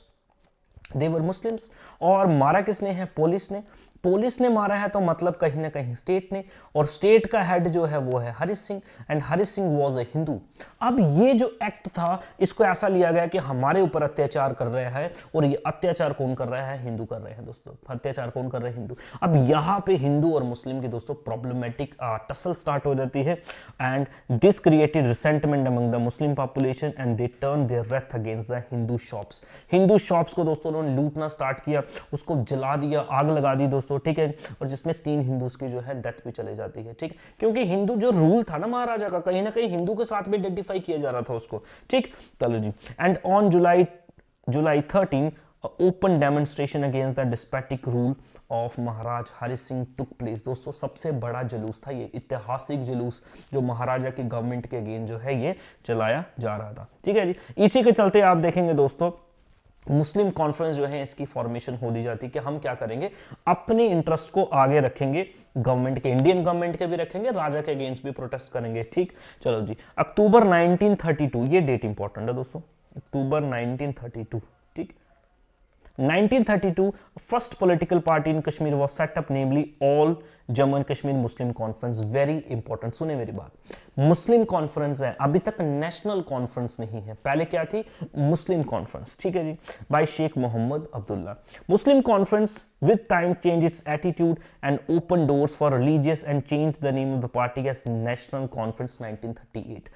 they were Muslims. और मारा किसने है, पुलिस ने। पुलिस ने मारा है तो मतलब कहीं ना कहीं स्टेट ने, और स्टेट का हेड जो है वो है Harish Singh, and Harish Singh was a Hindu. अब ये जो एक्ट था इसको ऐसा लिया गया कि हमारे ऊपर अत्याचार कर रहा है, और ये अत्याचार कौन कर रहा है? हिंदू कर रहे हैं दोस्तों। अत्याचार कौन कर रहे हैं? हिंदू। अब यहाँ पे हिंदू और मुस्लिम की दोस्तों प्रॉब्लमेटिक टसल स्टार्ट हो जाती है, and this created resentment among the Muslim population and they turn their Wraith against the Hindu shops. Hindu shops को दोस्तों उन्होंने लूटना स्टार्ट किया, उसको जला दिया, आग लगा दी दोस्तों, ठीक है, और जिसमें 3 हिंदूज की जो है डेथ भी चली जाती है, ठीक, क्योंकि हिंदू जो रूल था ना महाराजा का, कहीं ना कहीं हिंदू के साथ भी आइडेंटिफाई किया जा रहा था उसको, ठीक। चलो जी, and on July 13 open demonstration against the despotic rule of Maharaj Hari Singh took place. दोस्तों सबसे बड़ा जुलूस था ये, ऐतिहासिक जुलूस जो महाराजा की गवर्नमेंट के अगेंस्ट जो है ये चलाया जा रहा था, ठीक है जी। इसी के चलते आप देखेंगे दोस्तों मुस्लिम कॉन्फ्रेंस जो है इसकी फॉर्मेशन हो दी जाती है कि हम क्या करेंगे, अपने इंटरेस्ट को आगे रखेंगे, गवर्नमेंट के, इंडियन गवर्नमेंट के भी रखेंगे, राजा के अगेंस्ट भी प्रोटेस्ट करेंगे, ठीक। चलो जी, अक्टूबर 1932, ये डेट इंपॉर्टेंट है दोस्तों, अक्टूबर 1932, ठीक। 1932 first political party in Kashmir was set up, namely all Jammu and Kashmir Muslim conference. Very important, सुने मेरी बात, मुस्लिम कॉन्फ्रेंस है, अभी तक नेशनल कॉन्फ्रेंस नहीं है, पहले क्या थी? मुस्लिम कॉन्फ्रेंस, ठीक है जी, by Sheikh Mohammad Abdullah. Muslim conference with time changed its attitude and opened doors for religious and changed the name of the party as National Conference 1938।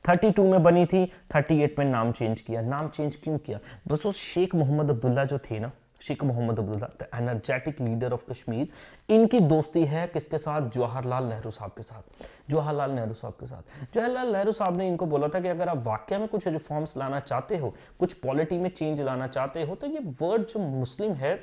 32 में बनी थी, 38 में नाम चेंज किया। नाम चेंज क्यों किया दोस्तों? शेख मोहम्मद अब्दुल्ला जो थे ना, Sheikh Mohammad Abdullah the energetic leader of Kashmir, इनकी दोस्ती है किसके साथ? जवाहरलाल नेहरू साहब के साथ। जवाहरलाल नेहरू साहब के साथ, जवाहरलाल नेहरू साहब ने इनको बोला था कि अगर आप वाकई में कुछ रिफॉर्म्स लाना चाहते हो, कुछ पॉलिटी में चेंज लाना चाहते हो, तो ये वर्ड जो मुस्लिम है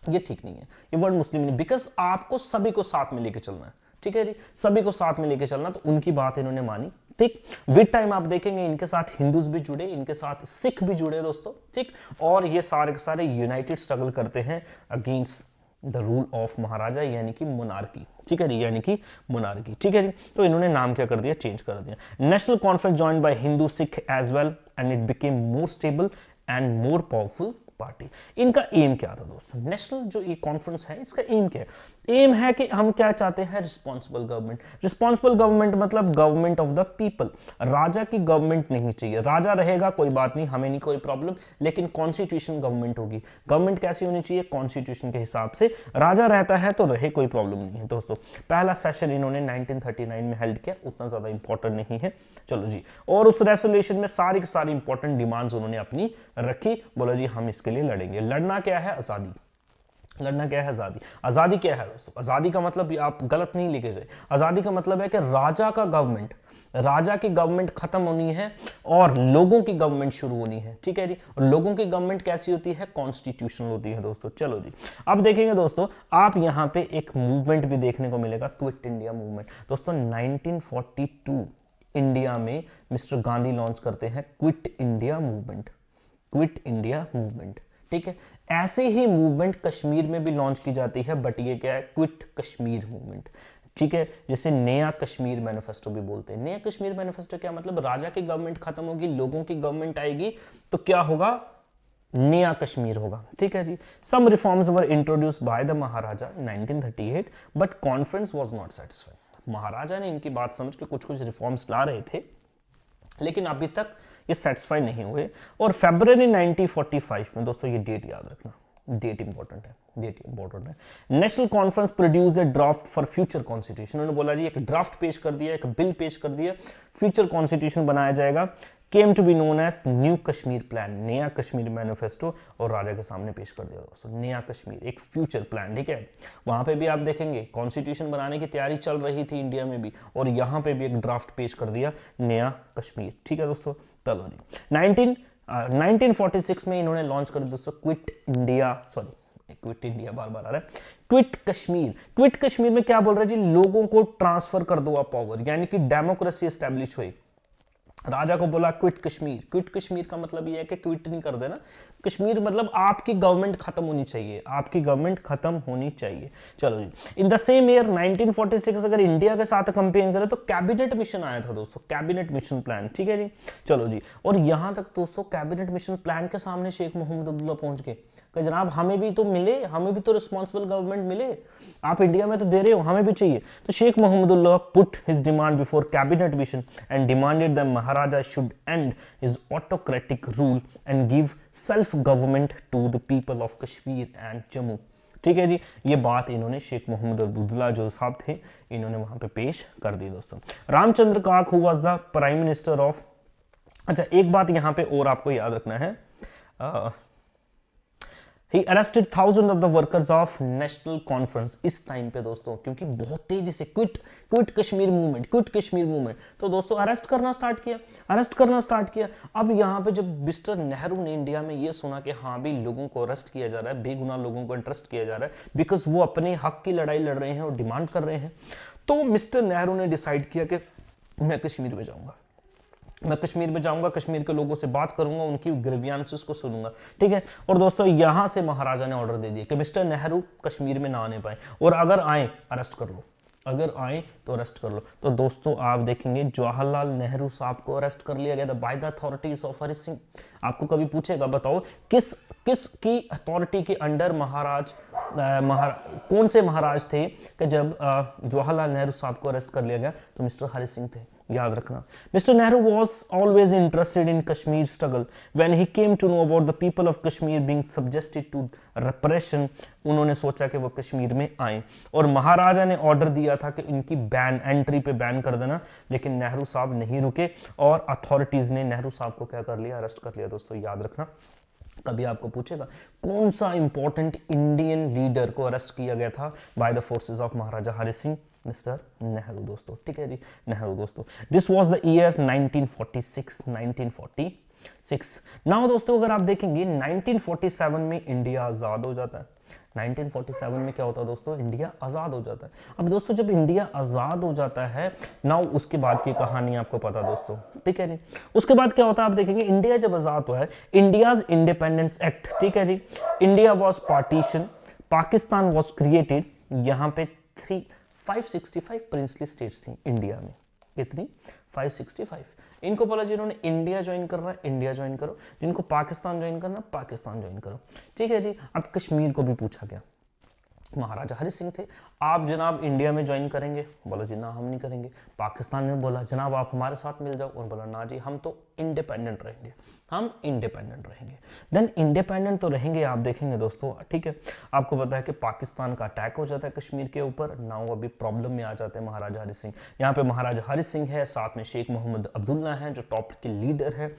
ये ठीक नहीं है, ये वर्ड मुस्लिम नहीं, बिकॉज आपको सभी को साथ में लेके चलना है, ठीक है जी, सभी को साथ में लेके चलना। तो उनकी बात इन्होंने मानी, ठीक। विद टाइम आप देखेंगे इनके साथ हिंदूज भी जुड़े, इनके साथ सिख भी जुड़े दोस्तों, ठीक, और ये सारे के सारे यूनाइटेड स्ट्रगल करते हैं अगेंस्ट द रूल ऑफ महाराजा, यानी कि मोनार्की, ठीक है जी, यानी कि मोनार्की, ठीक है जी। तो इन्होंने नाम क्या कर दिया? चेंज कर दिया। National conference joined by Hindu Sikh as well, and it became more stable and more powerful party. इनका एम क्या था दोस्तों? नेशनल जो ये कॉन्फ्रेंस है इसका एम क्या है? एम है कि हम क्या चाहते हैं? Responsible government. रिस्पॉन्सिबल गवर्नमेंट मतलब गवर्नमेंट ऑफ द पीपल। राजा की गवर्नमेंट नहीं चाहिए, राजा रहेगा कोई बात नहीं, हमें नहीं कोई प्रॉब्लम, लेकिन कॉन्स्टिट्यूशन गवर्नमेंट होगी। गवर्नमेंट कैसी होनी चाहिए? कॉन्स्टिट्यूशन के हिसाब से। राजा रहता है तो रहे, कोई प्रॉब्लम नहीं है दोस्तों। पहला सेशन इन्होंने 1939 में हेल्ड किया, उतना ज्यादा इंपॉर्टेंट नहीं है, चलो जी। और उस रेसोल्यूशन में सारी की सारी इंपॉर्टेंट डिमांड्स उन्होंने अपनी रखी, बोला जी हम इसके लिए लड़ेंगे। लड़ना क्या है? आजादी। लड़ना क्या है? आजादी। आजादी क्या है दोस्तों? आजादी का मतलब आप गलत नहीं लेके जाए, आजादी का मतलब है कि राजा का गवर्नमेंट, राजा की गवर्नमेंट खत्म होनी है और लोगों की गवर्नमेंट शुरू होनी है, ठीक है जी। और लोगों की गवर्नमेंट कैसी होती है? कॉन्स्टिट्यूशनल होती है दोस्तों। चलो जी, अब देखेंगे दोस्तों, आप यहां पे एक मूवमेंट भी देखने को मिलेगा, क्विट इंडिया मूवमेंट। दोस्तों 1942 इंडिया में मिस्टर गांधी लॉन्च करते हैं quit India movement, quit India movement, ठीक है। ऐसे ही मूवमेंट कश्मीर में भी लॉन्च की जाती है, बट ये क्या है? क्विट कश्मीर मूवमेंट, ठीक है। जैसे नया कश्मीर मैनिफेस्टो भी बोलते हैं। नया कश्मीर मैनिफेस्टो क्या मतलब? राजा की गवर्नमेंट खत्म होगी, लोगों की गवर्नमेंट आएगी, तो क्या होगा? नया कश्मीर होगा, ठीक है जी। Some reforms were introduced by the Maharaja 1938, but conference was not satisfied. Maharaja ने इनकी बात समझ के कुछ कुछ रिफॉर्म्स ला रहे थे, लेकिन अभी तक ये सेटिस्फाई नहीं हुए। और फरवरी 1945 में, दोस्तों ये डेट याद रखना, डेट इंपॉर्टेंट है, डेट इंपॉर्टेंट है। National conference produce a draft for future constitution. उन्होंने बोला जी एक ड्राफ्ट पेश कर दिया, एक बिल पेश कर दिया, फ्यूचर कॉन्स्टिट्यूशन बनाया जाएगा। Came to be known as new Kashmir plan, नया कश्मीर मैनिफेस्टो, और राजा के सामने पेश कर दिया दोस्तों। नया कश्मीर एक फ्यूचर प्लान, ठीक है। वहां पे भी आप देखेंगे कॉन्स्टिट्यूशन बनाने की तैयारी चल रही थी इंडिया में भी, और यहां पे भी एक ड्राफ्ट पेश कर दिया, नया कश्मीर, ठीक है दोस्तों। चलो जी, 1946 में इन्होंने लॉन्च कर दिया दोस्तों quit India, sorry quit India बार बार आ रहा है, क्विट कश्मीर। क्विट कश्मीर में क्या बोल रहे हैं जी? लोगों को ट्रांसफर कर दो आप पावर, यानी कि डेमोक्रेसी एस्टेब्लिश हुई। राजा को बोला क्विट कश्मीर। क्विट कश्मीर का मतलब ये है कि क्विट नहीं कर देना कश्मीर, मतलब आपकी गवर्नमेंट खत्म होनी चाहिए, आपकी गवर्नमेंट खत्म होनी चाहिए। चलो जी, इन द सेम ईयर 1946 अगर इंडिया के साथ कंपेयर करें तो कैबिनेट मिशन आया था दोस्तों, कैबिनेट मिशन प्लान, ठीक है जी। चलो जी, और यहां तक दोस्तों कैबिनेट मिशन प्लान के सामने शेख मोहम्मद अब्दुल्ला पहुंच गए। कि जनाब हमें भी तो मिले, हमें भी तो रिस्पॉन्सिबल गवर्नमेंट मिले, आप इंडिया में तो दे रहे हो, हमें भी चाहिए। तो Sheikh Mohammadullah put his demand before cabinet mission and demanded the Maharaja should end his autocratic rule and give self government to the people of Kashmir and Jammu. ठीक है जी, ये बात इन्होंने शेख मोहम्मद अब्दुल्ला जो साहब थे इन्होंने वहां पे पेश कर दी दोस्तों। रामचंद्र काक who was the prime minister of, अच्छा एक बात यहां पे और आपको याद रखना है, He arrested thousands of the workers of national conference इस टाइम पे दोस्तों, क्योंकि बहुत तेजी से क्विट कश्मीर मूवमेंट, तो दोस्तों अरेस्ट करना स्टार्ट किया। अब यहाँ पे जब मिस्टर नेहरू ने इंडिया में ये सुना कि हाँ भी लोगों को अरेस्ट किया जा रहा है, बेगुनाह लोगों को अरेस्ट किया जा रहा है बिकॉज वो अपने हक की लड़ाई लड़ रहे हैं और डिमांड कर रहे हैं, तो मिस्टर नेहरू ने डिसाइड किया कि मैं कश्मीर में जाऊंगा, कश्मीर के लोगों से बात करूंगा, उनकी ग्रीवियंसेस को सुनूंगा। ठीक है, और दोस्तों यहां से महाराजा ने ऑर्डर दे दिया कि मिस्टर नेहरू कश्मीर में ना आने पाए, और अगर आए अरेस्ट कर लो, तो दोस्तों आप देखेंगे जवाहरलाल नेहरू साहब को अरेस्ट कर लिया गया था by the authorities of Hari Singh. आपको कभी पूछेगा बताओ किस की अथॉरिटी के अंडर कौन से महाराज थे कि जब जवाहरलाल नेहरू साहब को अरेस्ट कर लिया गया, तो मिस्टर हरि सिंह थे, याद रखना। Mister Nehru was always interested in Kashmir struggle. When he came to know about the people of Kashmir being subjected to repression, उन्होंने सोचा कि वो कश्मीर में आए, और महाराजा ने ऑर्डर दिया था कि इनकी एंट्री पे बैन कर देना, लेकिन नेहरू साहब नहीं रुके और अथॉरिटीज ने नेहरू साहब को क्या कर लिया, अरेस्ट कर लिया। दोस्तों याद रखना, कभी आपको पूछेगा कौन सा इंपॉर्टेंट इंडियन लीडर को अरेस्ट किया गया था by the forces of Maharaja Hari Singh, mister Nehru दोस्तों। ठीक है जी, नेहरू दोस्तों। This was the year 1946। Now दोस्तों अगर आप देखेंगे 1947 में इंडिया आजाद हो जाता है। 1947 में क्या होता है दोस्तों, इंडिया आजाद हो जाता है। अब दोस्तों जब इंडिया आजाद हो जाता है, नाउ उसके बाद की कहानी आपको पता दोस्तों, ठीक है जी। उसके बाद क्या होता है आप देखेंगे, इंडिया जब आजाद हुआ है, इंडियाज इंडिपेंडेंस एक्ट, ठीक है जी, India was partition, Pakistan was created. यहाँ पे 565 प्रिंसली स्टेट्स थी इंडिया में, कितनी 565। इनको बोला जिन्होंने इंडिया ज्वाइन करना है इंडिया ज्वाइन करो, जिनको पाकिस्तान ज्वाइन करना पाकिस्तान ज्वाइन करो। ठीक है जी, अब कश्मीर को भी पूछा गया, महाराजा हरि सिंह थे, आप जनाब इंडिया में ज्वाइन करेंगे, बोला जी ना हम नहीं करेंगे। पाकिस्तान में बोला जनाब आप हमारे साथ मिल जाओ, और बोला ना जी हम तो इंडिपेंडेंट रहेंगे, देन इंडिपेंडेंट तो रहेंगे आप देखेंगे दोस्तों। ठीक है, आपको पता है कि पाकिस्तान का अटैक हो जाता है कश्मीर के ऊपर, नाउ अभी प्रॉब्लम में आ जाते हैं महाराजा हरि सिंह। यहाँ पे महाराजा हरि सिंह है, साथ में शेख मोहम्मद अब्दुल्ला हैं जो टॉप के लीडर है।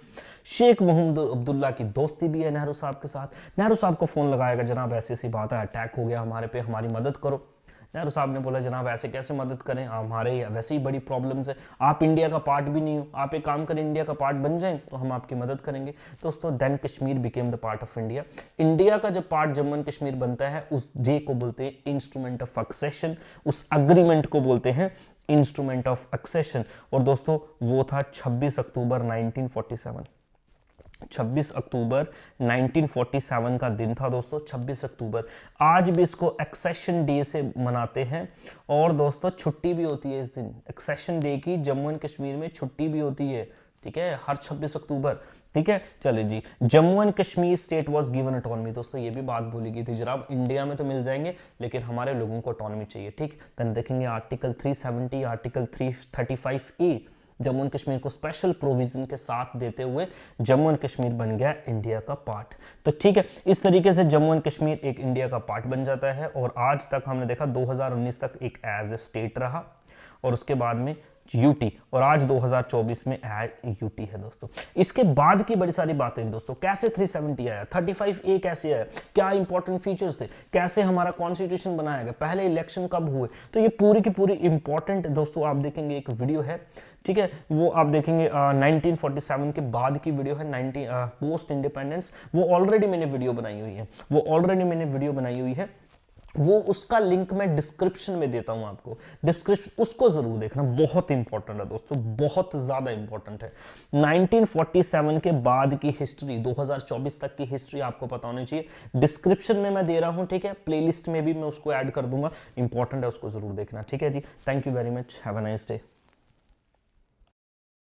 शेख मोहम्मद अब्दुल्ला की दोस्ती भी है नेहरू साहब के साथ। नेहरू साहब को फोन लगाएगा, जनाब ऐसी ऐसी बात है, अटैक हो गया हमारे पे, हमारी मदद करो। नेहरू साहब ने बोला जनाब ऐसे कैसे मदद करें, हमारे वैसे ही बड़ी प्रॉब्लम्स है, आप इंडिया का पार्ट भी नहीं हो, आप एक काम करें इंडिया का पार्ट बन जाएं तो हम आपकी मदद करेंगे। दोस्तों then Kashmir became the part of India. India का जब पार्ट जम्मू एंड कश्मीर बनता है, उस डे को बोलते हैं इंस्ट्रूमेंट ऑफ एक्सेशन, उस अग्रीमेंट को बोलते हैं इंस्ट्रूमेंट ऑफ एक्सेशन। और दोस्तों वो था 26 अक्टूबर 1947। 26 अक्टूबर 1947 का दिन था दोस्तों, 26 अक्टूबर। आज भी इसको एक्सेशन डे से मनाते हैं, और दोस्तों छुट्टी भी होती है इस दिन, एक्सेशन डे की जम्मू एंड कश्मीर में छुट्टी भी होती है, ठीक है, हर 26 अक्टूबर। ठीक है, चलिए जी, Jammu and Kashmir state was given autonomy. दोस्तों ये भी बात भूली गई थी, जनाब इंडिया में तो मिल जाएंगे लेकिन हमारे लोगों को ऑटोनॉमी चाहिए। ठीक, देन देखेंगे article 370, article 335A Jammu and Kashmir को स्पेशल प्रोविजन के साथ देते हुए जम्मू एंड कश्मीर बन गया इंडिया का पार्ट। तो ठीक है, इस तरीके से जम्मू एंड कश्मीर एक इंडिया का पार्ट बन जाता है, और आज तक हमने देखा 2019 तक एक एज ए स्टेट रहा, और उसके बाद में यूटी, और आज 2024 में यूटी है दोस्तों। इसके बाद की बड़ी सारी बातें दोस्तों, कैसे 370 आया, 35A कैसे आया, क्या इंपॉर्टेंट फीचर्स थे, कैसे हमारा कॉन्स्टिट्यूशन बनाया गया, पहले इलेक्शन कब हुए, तो ये पूरी की पूरी इंपॉर्टेंट दोस्तों आप देखेंगे एक वीडियो है, ठीक है, वो आप देखेंगे 1947 के बाद की वीडियो है, पोस्ट इंडिपेंडेंस, वो ऑलरेडी मैंने वीडियो बनाई हुई है, वो उसका लिंक मैं डिस्क्रिप्शन में देता हूं आपको, डिस्क्रिप्शन उसको जरूर देखना, बहुत इंपॉर्टेंट है दोस्तों, बहुत ज्यादा इंपॉर्टेंट है। 1947 के बाद की हिस्ट्री, 2024 तक की हिस्ट्री आपको पता होनी चाहिए, डिस्क्रिप्शन में मैं दे रहा हूं, ठीक है, प्लेलिस्ट में भी मैं उसको ऐड कर दूंगा, इंपॉर्टेंट है, उसको जरूर देखना। ठीक है जी, thank you very much, have a nice day.